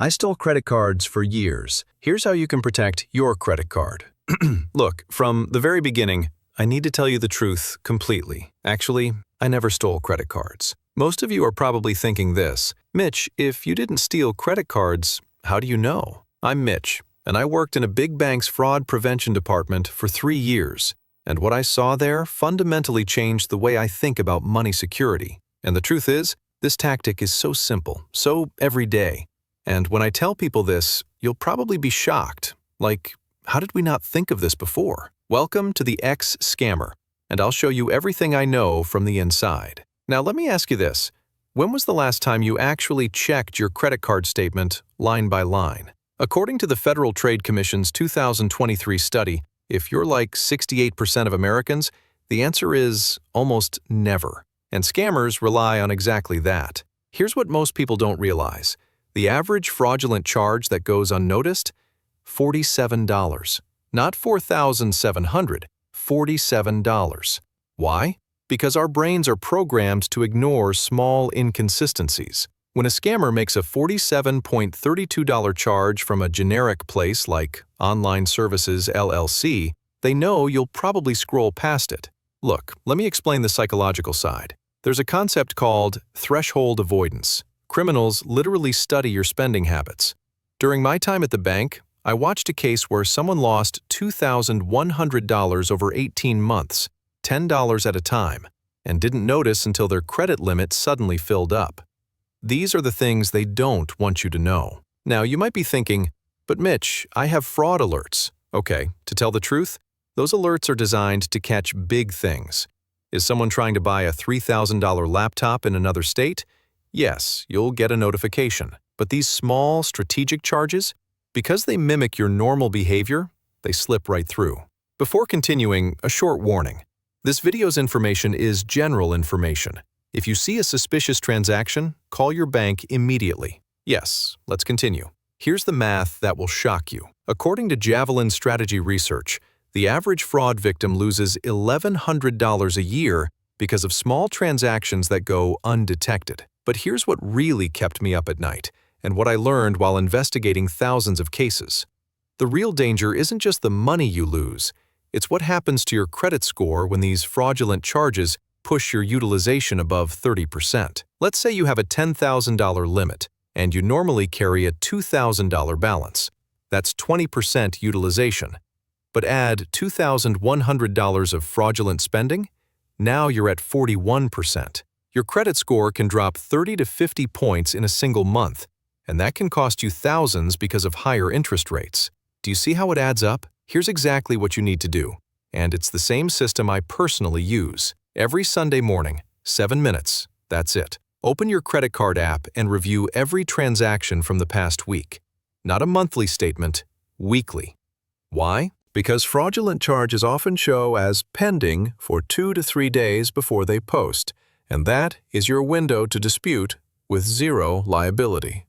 I stole credit cards for years. Here's how you can protect your credit card. Look, from the very beginning, I need to tell you the truth completely. Actually, I never stole credit cards. Most of you are probably thinking this, Mitch, if you didn't steal credit cards, how do you know? I'm Mitch, and I worked in a big bank's fraud prevention department for 3 years. And what I saw there fundamentally changed the way I think about money security. And the truth is, this tactic is so simple, so everyday. And when I tell people this, you'll probably be shocked. Like, how did we not think of this before? Welcome to the X-Scammer, and I'll show you everything I know from the inside. Now let me ask you this. When was the last time you actually checked your credit card statement line by line? According to the Federal Trade Commission's 2023 study, if you're like 68% of Americans, the answer is almost never. And scammers rely on exactly that. Here's what most people don't realize. The average fraudulent charge that goes unnoticed? $47. Not $4,700, $47. Why? Because our brains are programmed to ignore small inconsistencies. When a scammer makes a $47.32 charge from a generic place like Online Services LLC, they know you'll probably scroll past it. Look, let me explain the psychological side. There's a concept called threshold avoidance. Criminals literally study your spending habits. During my time at the bank, I watched a case where someone lost $2,100 over 18 months, $10 at a time, and didn't notice until their credit limit suddenly filled up. These are the things they don't want you to know. Now, you might be thinking, but Mitch, I have fraud alerts. Okay, to tell the truth, those alerts are designed to catch big things. Is someone trying to buy a $3,000 laptop in another state? Yes, you'll get a notification. But these small, strategic charges, because they mimic your normal behavior, they slip right through. Before continuing, a short warning. This video's information is general information. If you see a suspicious transaction, call your bank immediately. Yes, let's continue. Here's the math that will shock you. According to Javelin Strategy Research, the average fraud victim loses $1,100 a year because of small transactions that go undetected. But here's what really kept me up at night, and what I learned while investigating thousands of cases. The real danger isn't just the money you lose, it's what happens to your credit score when these fraudulent charges push your utilization above 30%. Let's say you have a $10,000 limit, and you normally carry a $2,000 balance. That's 20% utilization. But add $2,100 of fraudulent spending? Now you're at 41%. Your credit score can drop 30 to 50 points in a single month, and that can cost you thousands because of higher interest rates. Do you see how it adds up? Here's exactly what you need to do. And it's the same system I personally use. Every Sunday morning, 7 minutes, that's it. Open your credit card app and review every transaction from the past week. Not a monthly statement, weekly. Why? Because fraudulent charges often show as pending for 2 to 3 days before they post, and that is your window to dispute with zero liability.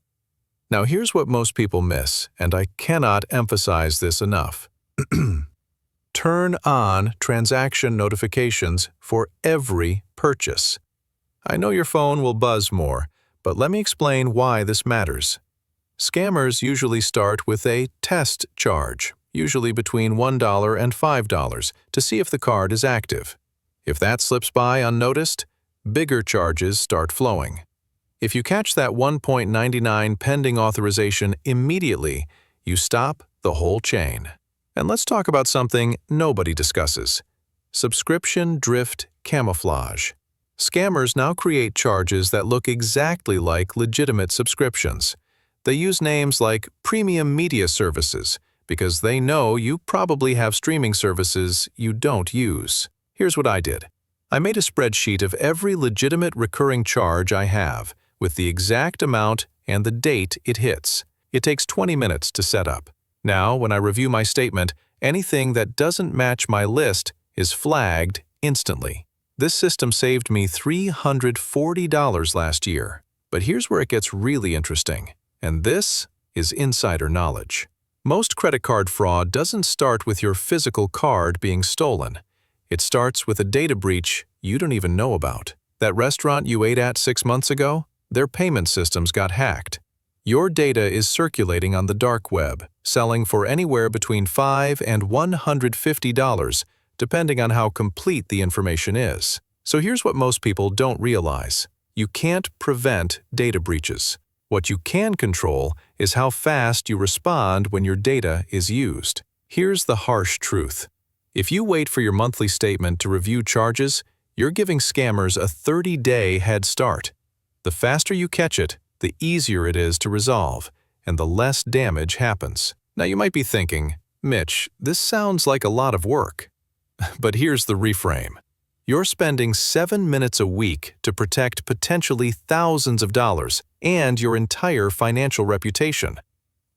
Now here's what most people miss, and I cannot emphasize this enough. Turn on transaction notifications for every purchase. I know your phone will buzz more, but let me explain why this matters. Scammers usually start with a test charge, usually between $1 and $5, to see if the card is active. If that slips by unnoticed, bigger charges start flowing. If you catch that $1.99 pending authorization immediately, you stop the whole chain. And let's talk about something nobody discusses: subscription drift camouflage. Scammers now create charges that look exactly like legitimate subscriptions. They use names like premium media services because they know you probably have streaming services you don't use. Here's what I did. I made a spreadsheet of every legitimate recurring charge I have, with the exact amount and the date it hits. It takes 20 minutes to set up. Now, when I review my statement, anything that doesn't match my list is flagged instantly. This system saved me $340 last year. But here's where it gets really interesting, and this is insider knowledge. Most credit card fraud doesn't start with your physical card being stolen. It starts with a data breach you don't even know about. That restaurant you ate at 6 months ago, their payment systems got hacked. Your data is circulating on the dark web, selling for anywhere between $5 and $150, depending on how complete the information is. So here's what most people don't realize. You can't prevent data breaches. What you can control is how fast you respond when your data is used. Here's the harsh truth. If you wait for your monthly statement to review charges, you're giving scammers a 30-day head start. The faster you catch it, the easier it is to resolve, and the less damage happens. Now you might be thinking, Mitch, this sounds like a lot of work. But here's the reframe. You're spending 7 minutes a week to protect potentially thousands of dollars and your entire financial reputation.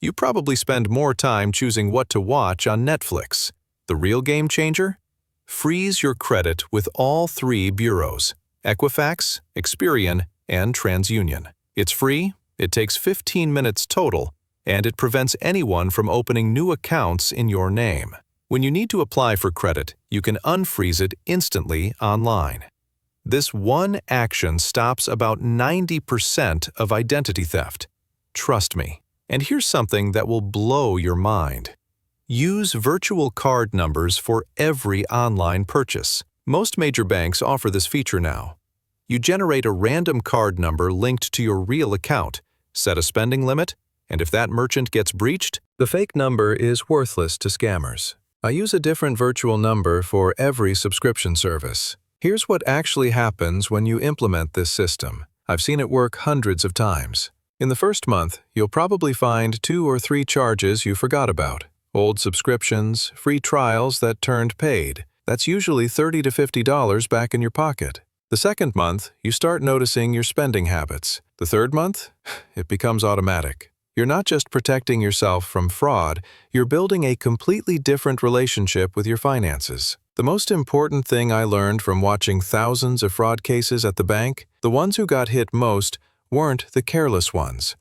You probably spend more time choosing what to watch on Netflix. The real game changer? Freeze your credit with all 3 bureaus: Equifax, Experian, and TransUnion. It's free, it takes 15 minutes total, and it prevents anyone from opening new accounts in your name. When you need to apply for credit, you can unfreeze it instantly online. This one action stops about 90% of identity theft. Trust me. And here's something that will blow your mind. Use virtual card numbers for every online purchase. Most major banks offer this feature now. You generate a random card number linked to your real account, set a spending limit, and if that merchant gets breached, the fake number is worthless to scammers. I use a different virtual number for every subscription service. Here's what actually happens when you implement this system. I've seen it work hundreds of times. In the first month, you'll probably find 2 or 3 charges you forgot about. Old subscriptions, free trials that turned paid. That's usually $30 to $50 back in your pocket. The second month, you start noticing your spending habits. The third month, it becomes automatic. You're not just protecting yourself from fraud, you're building a completely different relationship with your finances. The most important thing I learned from watching thousands of fraud cases at the bank, the ones who got hit most weren't the careless ones.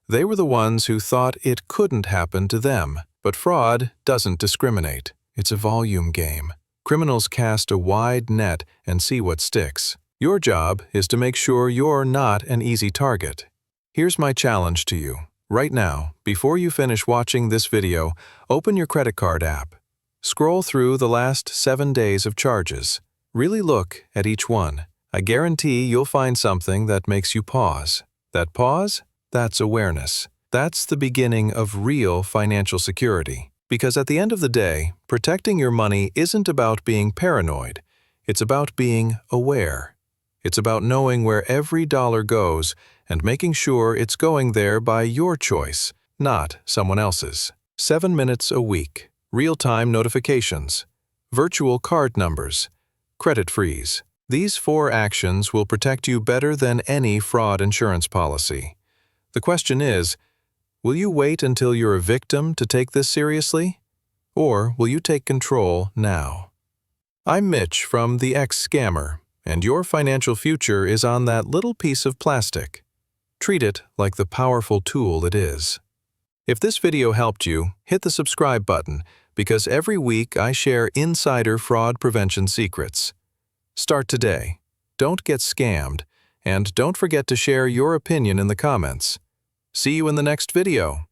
They were the ones who thought it couldn't happen to them. But fraud doesn't discriminate. It's a volume game. Criminals cast a wide net and see what sticks. Your job is to make sure you're not an easy target. Here's my challenge to you. Right now, before you finish watching this video, open your credit card app. Scroll through the last 7 days of charges. Really look at each one. I guarantee you'll find something that makes you pause. That pause? That's awareness. That's the beginning of real financial security. Because at the end of the day, protecting your money isn't about being paranoid. It's about being aware. It's about knowing where every dollar goes and making sure it's going there by your choice, not someone else's. 7 minutes a week, real-time notifications, virtual card numbers, credit freeze. These 4 actions will protect you better than any fraud insurance policy. The question is, will you wait until you're a victim to take this seriously? Or will you take control now? I'm Mitch from The Ex-Scammer, and your financial future is on that little piece of plastic. Treat it like the powerful tool it is. If this video helped you, hit the subscribe button, because every week I share insider fraud prevention secrets. Start today. Don't get scammed, and don't forget to share your opinion in the comments. See you in the next video.